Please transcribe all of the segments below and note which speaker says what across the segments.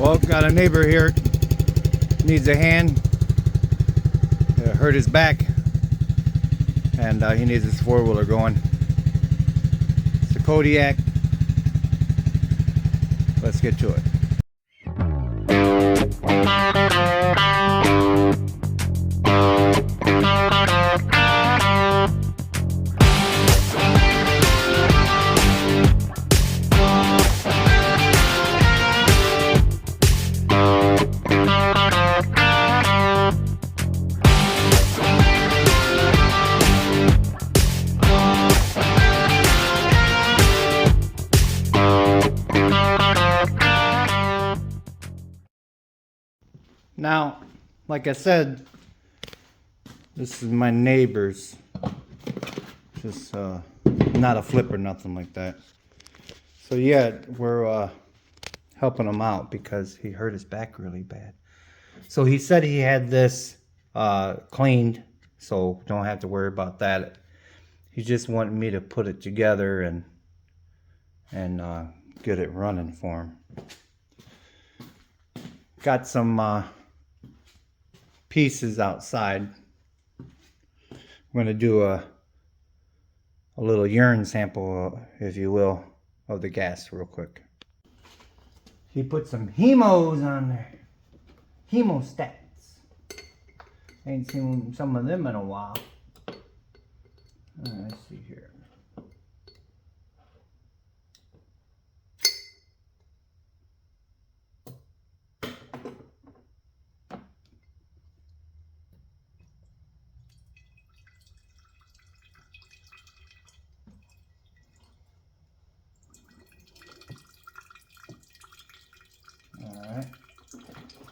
Speaker 1: Well, got a neighbor here, needs a hand. Hurt his back, and he needs his four-wheeler going. It's a Kodiak. Let's get to it. Now, like I said, this is my neighbor's. Just not a flip or nothing like that. So yeah, we're helping him out because he hurt his back really bad. So he said he had this cleaned, so don't have to worry about that. He just wanted me to put it together and get it running for him. Got some pieces outside. I'm going to do a little urine sample, if you will, of the gas real quick. He put some hemos on there. Hemostats. Ain't seen some of them in a while. Let's see here. Alright,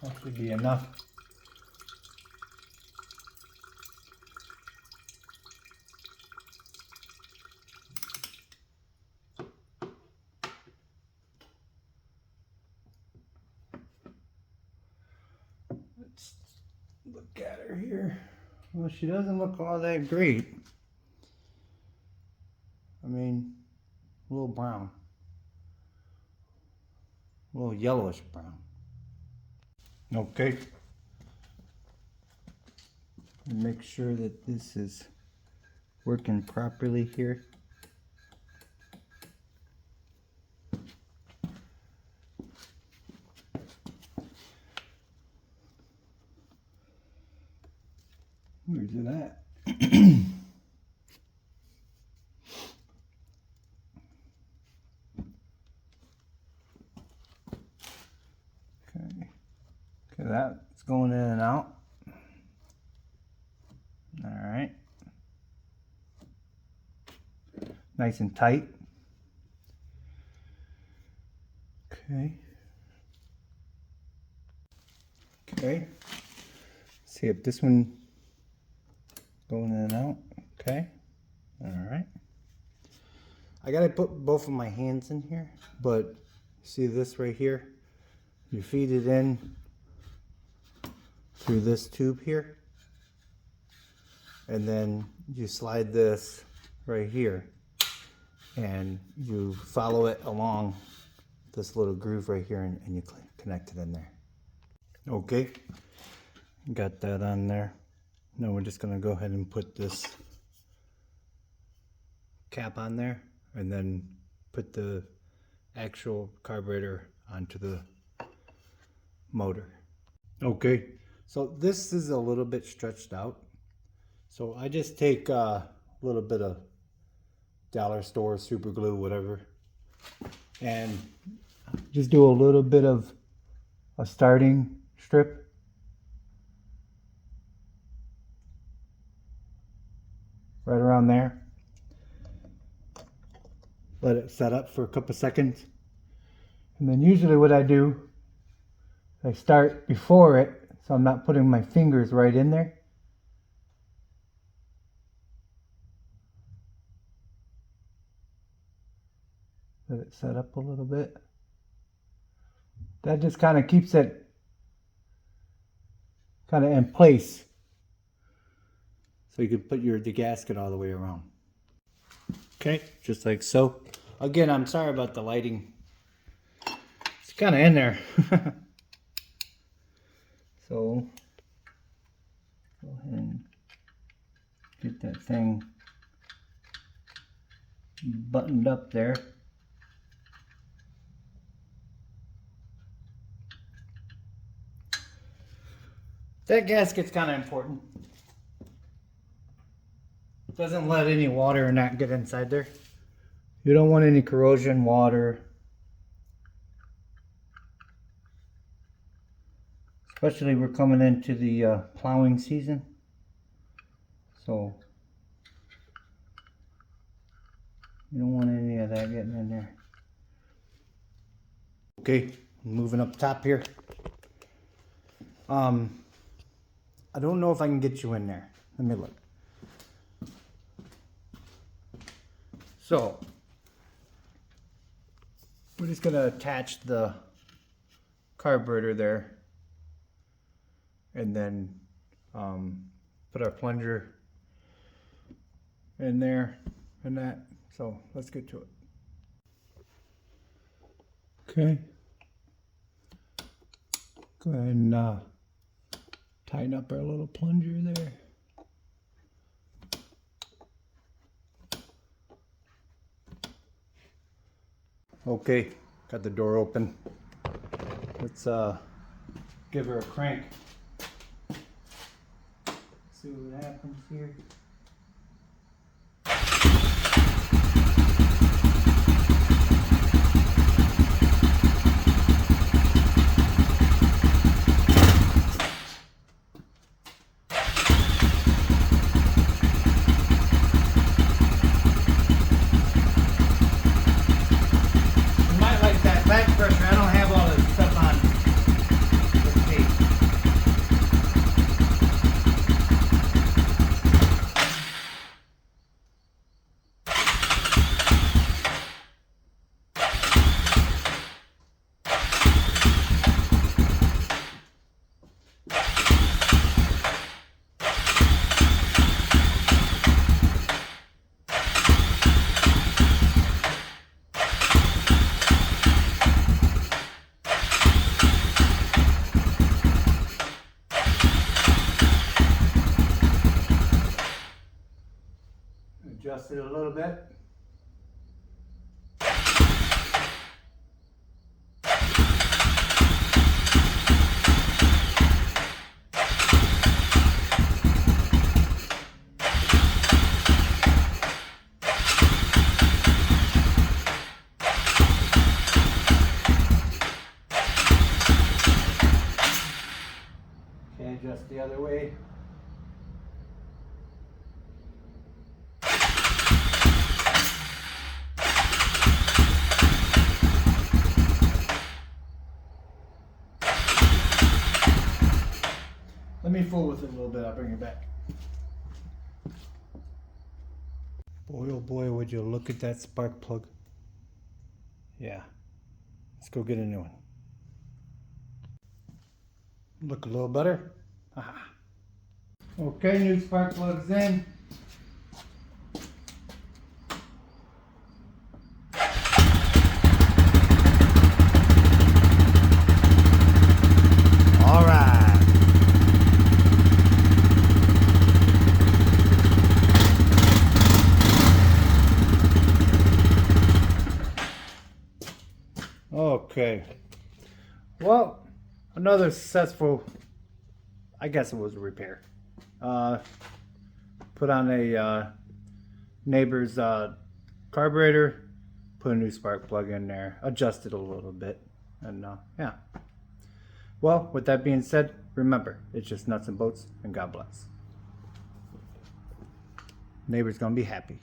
Speaker 1: that should be enough. Let's look at her here. Well, she doesn't look all that great. I mean, a little brown. A little yellowish brown. Okay. Make sure that this is working properly here. Where's it at? Okay, that's going in and out. All right. Nice and tight. Okay. Okay. See if this one going in and out. Okay. All right. I gotta put both of my hands in here, but see this right here? You feed it in through this tube here, and then you slide this right here and you follow it along this little groove right here, and you connect it in there. Okay, got that on there. Now we're just gonna go ahead and put this cap on there and then put the actual carburetor onto the motor. Okay, so this is a little bit stretched out, so I just take a little bit of dollar store super glue, whatever, and just do a little bit of a starting strip. Right around there. Let it set up for a couple seconds, and then usually what I do, I start before it, so I'm not putting my fingers right in there. Let it set up a little bit. That just kind of keeps it kind of in place, so you can put the gasket all the way around. Okay, just like so. Again, I'm sorry about the lighting. It's kind of in there. So go ahead and get that thing buttoned up there. That gasket's kind of important. Doesn't let any water or that get inside there. You don't want any corrosion, water. Especially we're coming into the plowing season. So you don't want any of that getting in there. Okay, moving up top here. I don't know if I can get you in there. Let me look. So we're just gonna attach the carburetor there, and then put our plunger in there and that. So let's get to it. Okay. Go ahead and tighten up our little plunger there. Okay, got the door open. Let's give her a crank. See what happens here. Adjust it a little bit. Okay, adjust the other way. Let me fool with it a little bit, I'll bring it back. Boy, oh boy, would you look at that spark plug. Yeah, let's go get a new one. Look a little better. Aha. Okay, new spark plug's in. All right. Okay. Well, another successful, I guess it was a repair. Put on a neighbor's carburetor, put a new spark plug in there, adjusted a little bit, and yeah. Well, with that being said, remember, it's just nuts and bolts, and God bless. Neighbor's gonna be happy.